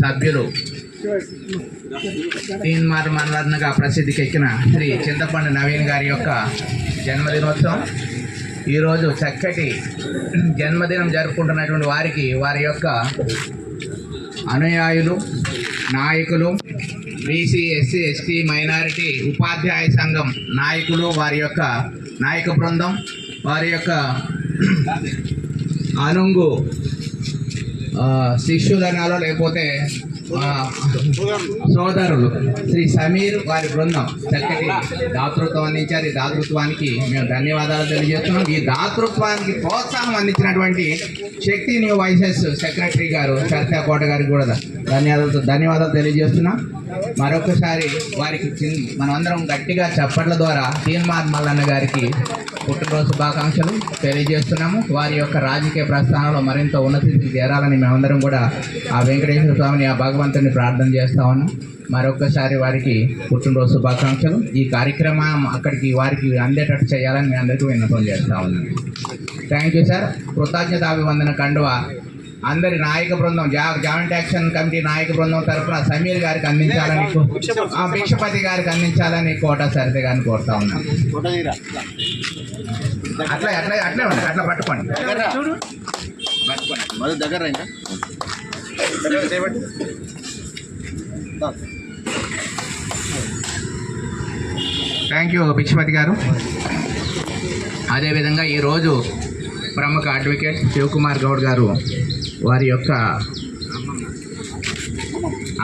సభ్యులు తీన్మార్ మండలంగా ప్రసిద్ధికెక్కిన శ్రీ చింతపండు నవీన్ గారి యొక్క జన్మదినోత్సవం. ఈరోజు చక్కటి జన్మదినం జరుపుకుంటున్నటువంటి వారికి వారి యొక్క అనుయాయులు, నాయకులు, బీసీ, ఎస్సీ, ఎస్టీ, మైనారిటీ ఉపాధ్యాయ సంఘం నాయకులు, వారి యొక్క నాయక బృందం, వారి యొక్క అనుంగు శిష్యులనాలో లేకపోతే సోదరులు శ్రీ సమీర్ వారి బృందం చక్కటి దాతృత్వం అందించారు. ఈ దాతృత్వానికి మేము ధన్యవాదాలు తెలియజేస్తున్నాం. ఈ దాతృత్వానికి ప్రోత్సాహం అందించినటువంటి శక్తి న్యూ వాయిసెస్ సెక్రటరీ గారు చర్చాకోట గారికి కూడా ధన్యవాదాలు తెలియజేస్తున్నాం. మరొకసారి వారికి మనమందరం గట్టిగా చప్పట్ల ద్వారా తీన్మార్ మల్లన్న గారికి పుట్టినరోజు శుభాకాంక్షలు తెలియజేస్తున్నాము. వారి యొక్క రాజకీయ ప్రస్థానంలో మరింత ఉన్నతికి చేరాలని మేమందరం కూడా ఆ వెంకటేశ్వర స్వామిని, ఆ భగవంతుని ప్రార్థన చేస్తా ఉన్నాం. మరొకసారి వారికి పుట్టినరోజు శుభాకాంక్షలు. ఈ కార్యక్రమం అక్కడికి వారికి అందేటట్టు చేయాలని మీ అందరికీ విన్నపం చేస్తా ఉన్నాను. Thank you sir. కృతజ్ఞతాభివందన కండువా అందరి నాయక బృందం, జాయింట్ యాక్షన్ కమిటీ నాయక బృందం తరఫున సమీర్ గారికి అందించాలని, భిక్షపతి గారికి అందించాలని కోట సరిత గారిని కోరుతా ఉన్నాను. అట్లా అట్లా అట్లే ఉన్నాయి, అట్లా పట్టుకోండి. దగ్గర థ్యాంక్ యూ భిక్షపతి గారు. అదేవిధంగా ఈరోజు ప్రముఖ అడ్వకేట్ శివకుమార్ గౌడ్ గారు వారి యొక్క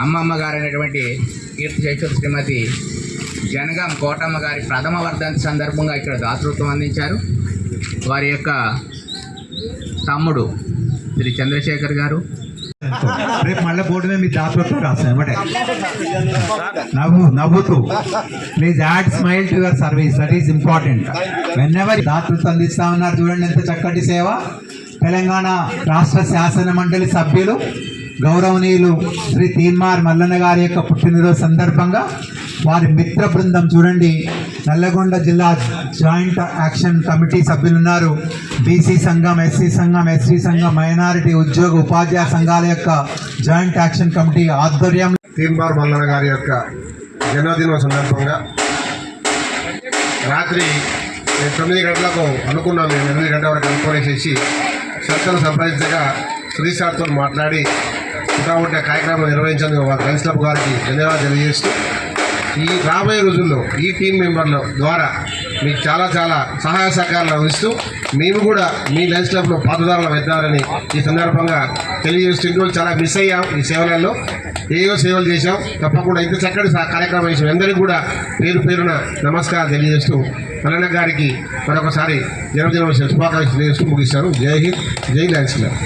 అమ్మమ్మ గారు అయినటువంటి కీర్తిశేషులు శ్రీమతి జనగాం కోటమ్మ గారి ప్రథమ వర్ధంతి సందర్భంగా ఇక్కడ దాతృత్వం అందించారు. వారి యొక్క తమ్ముడు శ్రీ చంద్రశేఖర్ గారు రేపు మళ్ళీ బోర్డు మీద మీరు దాతృత్వం రాస్తాం ఏమంటే నవ్వుతూ please add smile to your service, that is important. When ever దాతృత్వం అందిస్తా ఉన్నారు చూడండి, ఎంత చక్కటి సేవ. తెలంగాణ రాష్ట్ర శాసన మండలి సభ్యులు గౌరవనీయులు శ్రీ తీన్మార్ మల్లన్న గారి యొక్క పుట్టినరోజు సందర్భంగా వారి మిత్ర బృందం చూడండి, నల్లగొండ జిల్లా జాయింట్ యాక్షన్ కమిటీ సభ్యులు ఉన్నారు. బీసీ సంఘం, ఎస్సీ సంఘం, ఎస్టీ సంఘం, మైనారిటీ ఉద్యోగ ఉపాధ్యాయ సంఘాల యొక్క జాయింట్ యాక్షన్ కమిటీ ఆధ్వర్యంలో తీన్మార్ మల్లన్న గారి యొక్క జన్మదినం సందర్భంగా రాత్రి 9 గంటలకు అనుకున్నాం. మేము 8 గంటల వరకు అనుకోనేసేసి సర్కల్ సంప్రదించగా శ్రీసార్తో మాట్లాడి పుట్టాముట్టే కార్యక్రమం నిర్వహించేందుకు వారి ఫ్రెండ్స్ క్లబ్ గారికి ధన్యవాదాలు తెలియజేస్తూ, ఈ రాబోయే రోజుల్లో ఈ టీం మెంబర్ల ద్వారా మీకు చాలా సహాయ సహకారాలు అందిస్తూ మేము కూడా మీ లయన్స్ క్లబ్లో పాత్రదారులు అవుతారని ఈ సందర్భంగా తెలియజేస్తూ, ఇన్ని రోజులు చాలా మిస్ అయ్యాం. ఈ సేవలలో ఏవో సేవలు చేశాం. తప్పకుండా ఇంత చక్కటి కార్యక్రమం చేసాం. అందరికీ కూడా పేరున నమస్కారం తెలియజేస్తూ మల్లన్న గారికి మరొకసారి జన్మదిన శుభాకాంక్షలు తెలియజేస్తూ ముగిస్తాను. జై హింద్, జై లయన్స్ క్లబ్.